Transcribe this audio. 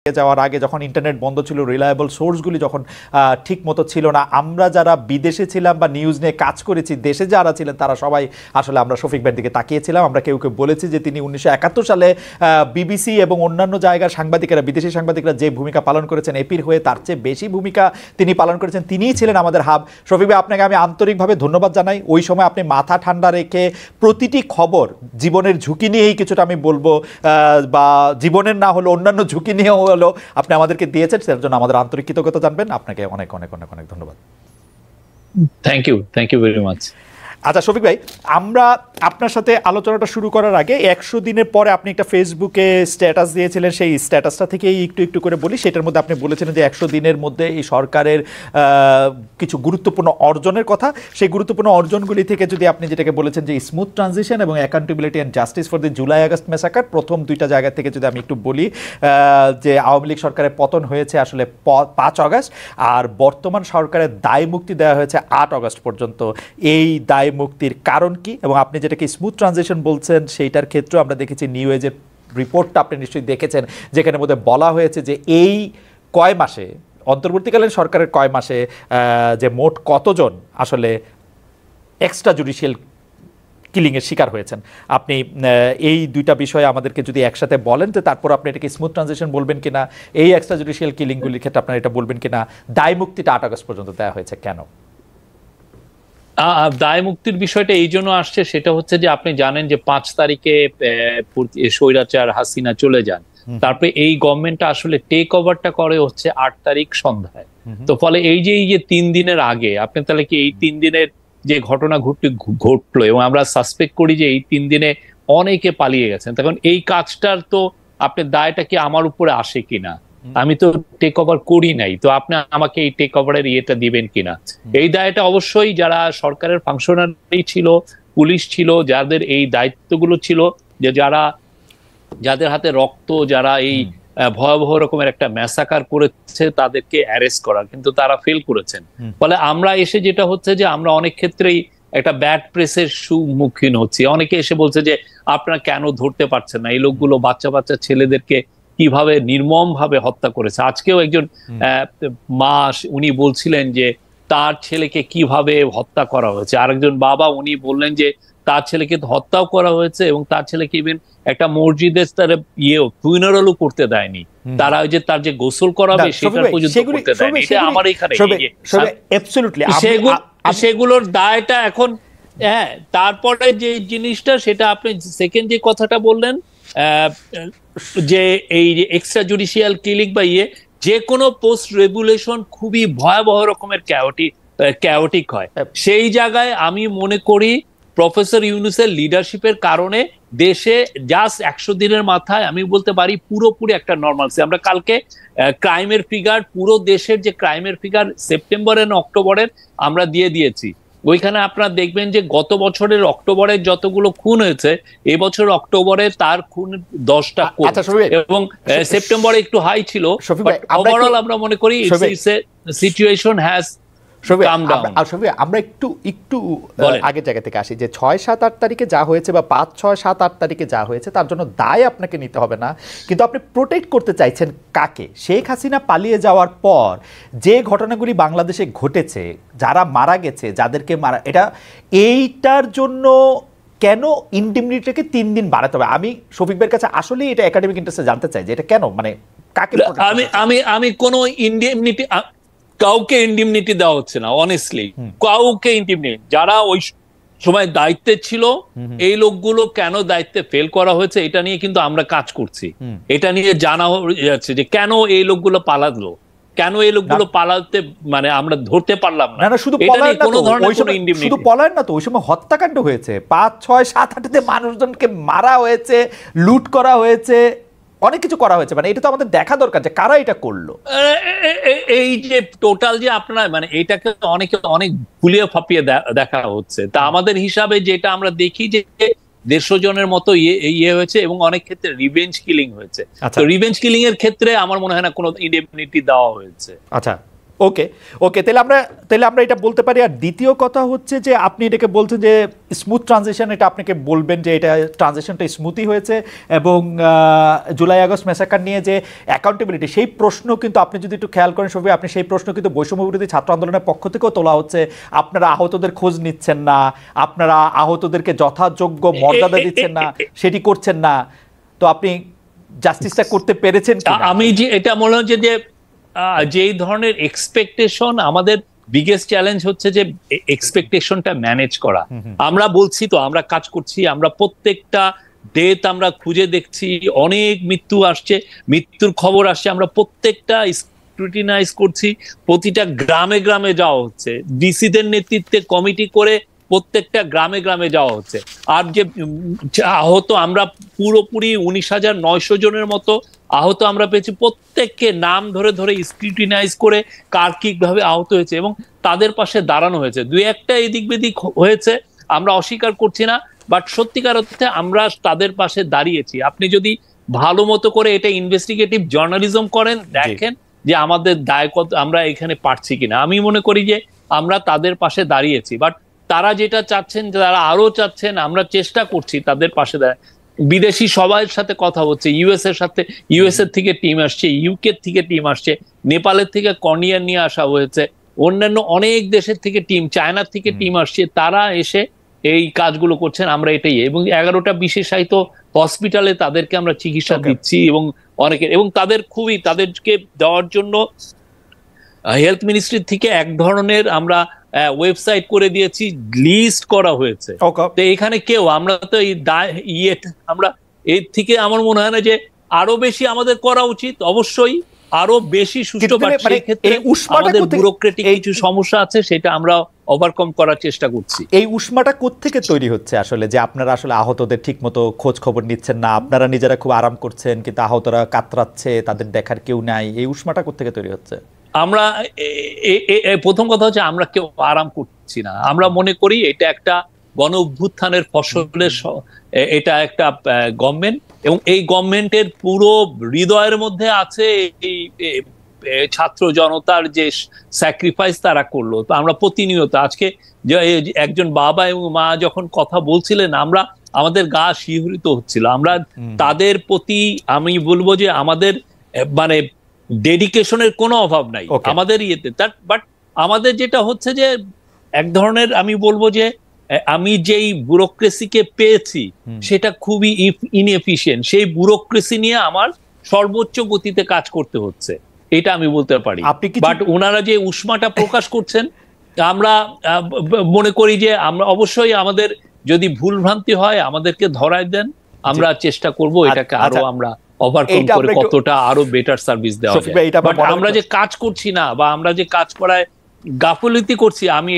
যাওয়ার আগে যখন ইন্টারনেট বন্ধ ছিল, রিলায়েবল সোর্সগুলি যখন ঠিক মতো ছিল না, আমরা যারা বিদেশে ছিলাম বা নিউজ নিয়ে কাজ করেছি, দেশে যারা ছিলেন তারা সবাই আসলে আমরা শফিক ভাইয়ের দিকে তাকিয়েছিলাম। আমরা কেউ কেউ বলেছি যে তিনি 1971 সালে বিবিসি এবং অন্যান্য জায়গার সাংবাদিকেরা, বিদেশি সাংবাদিকরা যে ভূমিকা পালন করেছেন এপির হয়ে, তার চেয়ে বেশি ভূমিকা তিনি পালন করেছেন। তিনিই ছিলেন আমাদের হাব। শফিক ভাই, আপনাকে আমি আন্তরিকভাবে ধন্যবাদ জানাই। ওই সময় আপনি মাথা ঠান্ডা রেখে প্রতিটি খবর জীবনের ঝুঁকি নিয়েই কিছুটা আমি বলবো, বা জীবনের না হলো অন্যান্য ঝুঁকি নিয়েও হলো আপনি আমাদেরকে দিয়েছেন, তার জন্য আমাদের আন্তরিক কৃতজ্ঞতা জানবেন। আপনাকে অনেক অনেক অনেক অনেক ধন্যবাদ। Thank you very much. আচ্ছা শফিক ভাই, আমরা আপনার সাথে আলোচনাটা শুরু করার আগে 100 দিনের পরে আপনি একটা ফেসবুকে স্ট্যাটাস দিয়েছিলেন, সেই স্ট্যাটাসটা থেকেই একটু একটু করে বলি। সেটার মধ্যে আপনি বলেছিলেন যে 100 দিনের মধ্যে এই সরকারের কিছু গুরুত্বপূর্ণ অর্জনের কথা। সেই গুরুত্বপূর্ণ অর্জনগুলি থেকে যদি আপনি যেটাকে বলেছেন যে স্মুথ ট্রানজিশন এবং accountability and justice for the July August massacre, প্রথম দুইটা জায়গা থেকে যদি আমি একটু বলি, যে আওয়ামী লীগ সরকারের পতন হয়েছে আসলে 5 আগস্ট, আর বর্তমান সরকারের দায় মুক্তি দেওয়া হয়েছে 8 আগস্ট পর্যন্ত। এই দায় মুক্তির কারণ কি, এবং আপনি যেটাকে স্মুথ ট্রানজিশন বলছেন সেইটার ক্ষেত্রে আমরা দেখেছি নিউ এজের রিপোর্টটা আপনি নিশ্চয়ই দেখেছেন, যেখানে মধ্যে বলা হয়েছে যে এই কয় মাসে, অন্তর্বর্তীকালীন সরকারের কয় মাসে যে মোট কতজন আসলে এক্সট্রা জুডিশিয়াল কিলিংয়ের শিকার হয়েছেন। আপনি এই দুইটা বিষয়ে আমাদেরকে যদি একসাথে বলেন, যে তারপর আপনি এটাকে স্মুথ ট্রানজিশন বলবেন কিনা, এই এক্সট্রা জুডিশিয়াল কিলিংগুলির ক্ষেত্রে আপনারা এটা বলবেন কিনা, দায় মুক্তিটা 8 আগস্ট পর্যন্ত দেওয়া হয়েছে কেন? দায় মুক্তির বিষয়টা এই জন্য আসছে, সেটা হচ্ছে যে আপনি জানেন যে 5 তারিখে স্বৈরাচার হাসিনা চলে যান, তারপরে এই গভর্নমেন্টটা আসলে টেক ওভারটা করে হচ্ছে 8 তারিখ সন্ধ্যায়। তো ফলে এই যে 3 দিনের আগে আপনি তাহলে কি এই 3 দিনের যে ঘটনা ঘটলো, এবং আমরা সাসপেক্ট করি যে এই 3 দিনে অনেকে পালিয়ে গেছেন, তখন এই কাজটার তো আপনি দায়টা কি আমার উপরে আসে কিনা, আমি তো টেক ওভার করি নাই, তো আপনি আমাকে এই টেক ওভারের ইয়েটা দিবেন কিনা। এই দায়টা অবশ্যই যারা সরকারের ফাংশনারি ছিল, পুলিশ ছিল, যাদের এই দায়িত্বগুলো ছিল, যে যাদের হাতে রক্ত, যারা এই ভয়াবহ রকমের একটা ম্যাসাকার করেছে, তাদেরকে অ্যারেস্ট করার, কিন্তু তারা ফেল করেছেন। ফলে আমরা এসে যেটা হচ্ছে যে আমরা অনেক ক্ষেত্রেই একটা ব্যাড প্রেসের সম্মুখীন হচ্ছি। অনেকে এসে বলছে যে আপনারা কেন ধরতে পারছেন না, এই লোকগুলো বাচ্চা বাচ্চা ছেলেদেরকে কিভাবে নির্মম ভাবে হত্যা করেছে। আজকেও একজন মা উনি বলছিলেন যে তার ছেলেকে কিভাবে হত্যা করা হয়েছে, আরেকজন বাবা উনি বললেন যে তার ছেলেকে হত্যাও করা হয়েছে, এবং তার ছেলেকে ইভেন একটা মসজিদে তার ফুনারালও করতে দেয়নি, তারা ওই যে তার যে গোসল করাবে সেটা পর্যন্ত করতে দেয়নি। এটা আমার এখানে সেগুলোর দায়টা এখন। হ্যাঁ, তারপরে যে জিনিসটা, সেটা আপনি সেকেন্ড যে কথাটা বললেন, যে এই এক্সট্রা জুডিশিয়াল কিলিং বা যে কোনো পোস্ট রেগুলেশন খুবই ভয়াবহ রকমের ক্যাওটিক হয়। সেই জায়গায় আমি মনে করি প্রফেসর ইউনূসের লিডারশিপের কারণে দেশে জাস্ট 100 দিনের মাথায় আমি বলতে পারি পুরোপুরি একটা নর্মালসি। আমরা কালকে ক্রাইমের ফিগার, পুরো দেশের যে ক্রাইমের ফিগার সেপ্টেম্বরের অক্টোবরের আমরা দিয়েছি। ওইখানে আপনারা দেখবেন যে গত বছরের অক্টোবরে যতগুলো খুন হয়েছে, এবছর অক্টোবরে তার খুন 10টা কম, এবং সেপ্টেম্বরে একটু হাই ছিল। ওভারঅল আমরা মনে করি সিচুয়েশন হ্যাজ আমরা একটু আগের জায়গা থেকে আসি, যে 6, 7, 8 তারিখে যা হয়েছে, বা 5, 6, 7, 8 তারিখে যা হয়েছে, তার জন্য দায় আপনাকে নিতে হবে না, কিন্তু আপনি প্রোটেক্ট করতে চাইছেন কাকে? শেখ হাসিনা পালিয়ে যাওয়ার পর যে ঘটনাগুলি বাংলাদেশে ঘটেছে, যারা মারা গেছে, যাদেরকে মারা, এইটার জন্য কেন ইনডিমনিটিকে 3 দিন বাড়াতে হবে? আমি শফিক ভাইয়ের কাছে আসলে এটা একাডেমিক ইন্টারেস্টে জানতে চাই যে এটা কেন, মানে কাকে? আমি কোন ইনডিমনিটি, কাউকে ইনডিমনিটি দেওয়া হচ্ছে না, অনেস্টলি কাউকে ইনডিমনিটি। যারা ওই সময় দায়িত্বে ছিল, এই লোকগুলো কেন দায়িত্বে ফেল করা হয়েছে এটা নিয়ে কিন্তু আমরা কাজ করছি। এটা নিয়ে জানা যাচ্ছে যে কেন এই লোকগুলো পালালো, কেন এই লোকগুলো পালাতে, মানে আমরা ধরতে পারলাম না। শুধু পলায়ন না তো, ওই সময় হত্যাকাণ্ড হয়েছে, 5, 6, 7, 8 মানুষজনকে মারা হয়েছে, লুট করা হয়েছে, অনেক কিছু করা হয়েছে। মানে এটা তো আমাদের দেখা দরকার যে কারা এটা করলো। এই যে টোটাল যে আপনারা, মানে এটাকে অনেক ভুলিয়ে ফাঁপিয়ে দেখা হচ্ছে। তা আমাদের হিসাবে যেটা আমরা দেখি যে 150 জনের মতো ইয়ে হয়েছে, এবং অনেক ক্ষেত্রে রিভেঞ্জ কিলিং হয়েছে। তো রিভেঞ্জ কিলিং এর ক্ষেত্রে আমার মনে হয় না কোনো ইনডেমনিটি দেওয়া হয়েছে। আচ্ছা ওকে ওকে, তাহলে আমরা এটা বলতে পারি। আর দ্বিতীয় কথা হচ্ছে যে আপনি এটাকে বলছেন যে স্মুথ ট্রানজিশন, এটা আপনাকে বলবেন যে এটা ট্রানজিশনটা স্মুথই হয়েছে, এবং জুলাই আগস্ট ম্যাসাকার নিয়ে যে অ্যাকাউন্টেবিলিটি, সেই প্রশ্ন কিন্তু আপনি যদি একটু খেয়াল করেন সবাই, আপনি সেই প্রশ্ন কিন্তু বৈষম্য বিরোধী ছাত্র আন্দোলনের পক্ষ থেকেও তোলা হচ্ছে। আপনারা আহতদের খোঁজ নিচ্ছেন না, আপনারা আহতদেরকে যথাযোগ্য মর্যাদা দিচ্ছেন না, সেটি করছেন না। তো আপনি জাস্টিসটা করতে পেরেছেন কিনা? আমি যে এটা মনে হচ্ছে যে যেই ধরনের এক্সপেকটেশন, আমাদের বিগেস্ট চ্যালেঞ্জ হচ্ছে যে এক্সপেকটেশনটা ম্যানেজ করা। আমরা বলছি তো আমরা কাজ করছি, আমরা প্রত্যেকটা ডেট আমরা খুঁজে দেখছি, অনেক মৃত্যু আসছে, মৃত্যুর খবর আসছে, আমরা প্রত্যেকটা স্ক্রুটিনাইজ করছি, প্রতিটা গ্রামে গ্রামে যাওয়া হচ্ছে, ডিসিদের নেতৃত্বে কমিটি করে প্রত্যেকটা গ্রামে গ্রামে যাওয়া হচ্ছে। আর যে আহত আমরা পুরোপুরি 19,900 জনের মতো আহত আমরা পেয়েছি, প্রত্যেককে নাম ধরে ধরে স্ক্রুটিনাইজ করে কার কিভাবে আহত হয়েছে এবং তাদের পাশে দাঁড়ানো হয়েছে। দুই একটা এদিক বেদিক হয়েছে, আমরা অস্বীকার করছি না, বাট সত্যিকার অর্থে আমরা তাদের পাশে দাঁড়িয়েছি। আপনি যদি ভালো মতো করে এটা ইনভেস্টিগেটিভ জার্নালিজম করেন, দেখেন যে আমাদের দায় কত, আমরা এখানে পারছি কিনা। আমি মনে করি যে আমরা তাদের পাশে দাঁড়িয়েছি, বাট তারা যেটা চাচ্ছেন, তারা আরো চাচ্ছেন, আমরা চেষ্টা করছি তাদের পাশে দাঁড়ায়। বিদেশি সবার সাথে কথা হচ্ছে, ইউএস এর সাথে, ইউএস এর থেকে টিম আসছে, ইউকে থেকে টিম আসছে, নেপালের থেকে কর্নিয়ার নিয়ে আসা হয়েছে, অন্যান্য অনেক দেশের থেকে টিম, চায়নার থেকে টিম আসছে, তারা এসে এই কাজগুলো করছেন। আমরা এটাই, এবং 11টা বিশেষায়িত হসপিটালে তাদেরকে আমরা চিকিৎসা দিচ্ছি, এবং অনেকের, এবং তাদেরকে দেওয়ার জন্য হেলথ মিনিস্ট্রি থেকে এক ধরনের আমরা ওয়েবসাইট করে দিয়েছি, লিস্ট করা হয়েছে। তো এখানে কেউ, আমরা তো আমরা এর থেকে আমার মনে হয় না যে আরো বেশি আমাদের করা উচিত, অবশ্যই আরো বেশি সুষ্ঠু। আমাদের ব্যুরোক্রেটিক কিছু সমস্যা আছে, সেটা আমরা ওভারকাম করার চেষ্টা করছি। এই উষ্মাটা কোত্থেকে তৈরি হচ্ছে আসলে, যে আপনারা আসলে আহতদের ঠিক মতো খোঁজ খবর নিচ্ছেন না, আপনারা নিজেরা খুব আরাম করছেন কিন্তু আহতরা কাতরাচ্ছে, তাদের দেখার কেউ নাই, এই উষ্মাটা কোত্থেকে তৈরি হচ্ছে? আমরা প্রথম কথা হচ্ছে আমরা কেউ আরাম করছি না। আমরা মনে করি এটা একটা গণ অভ্যুত্থানের ফসলের, এটা একটা গভর্নমেন্ট, এবং এই গভর্নমেন্টের পুরো হৃদয়ের মধ্যে আছে এই ছাত্র জনতার যে স্যাক্রিফাইস তারা করলো। তো আমরা প্রতিনিয়ত, আজকে একজন বাবা এবং মা যখন কথা বলছিলেন, আমাদের গা শিহরিত হচ্ছিল। আমরা তাদের প্রতি, আমি বলবো যে আমাদের মানে ডেডিকেশনের কোনো অভাব নাই আমাদের ইয়েতে, বাট আমাদের যেটা হচ্ছে যে এক ধরনের, আমি বলবো যে আমি যেই ব্যুরোক্রেসিকে পেয়েছি সেটা খুবই ইনএফিশিয়েন্ট। সেই ব্যুরোক্রেসি নিয়ে আমার সর্বোচ্চ গতিতে কাজ করতে হচ্ছে, এটা আমি বলতে পারি। বাট ওনারা যে উষ্মাটা প্রকাশ করছেন, আমরা মনে করি যে আমরা অবশ্যই, আমাদের যদি ভুল ভ্রান্তি হয় আমাদেরকে ধরায় দেন, আমরা চেষ্টা করব এটাকে আরো আমরা ওভারকাম করে কতটা আরো বেটার সার্ভিস দেওয়া যায়। বাট আমরা যে কাজ করছি না, বা আমরা যে কাজ করায় গাফিলতি করছি, আমি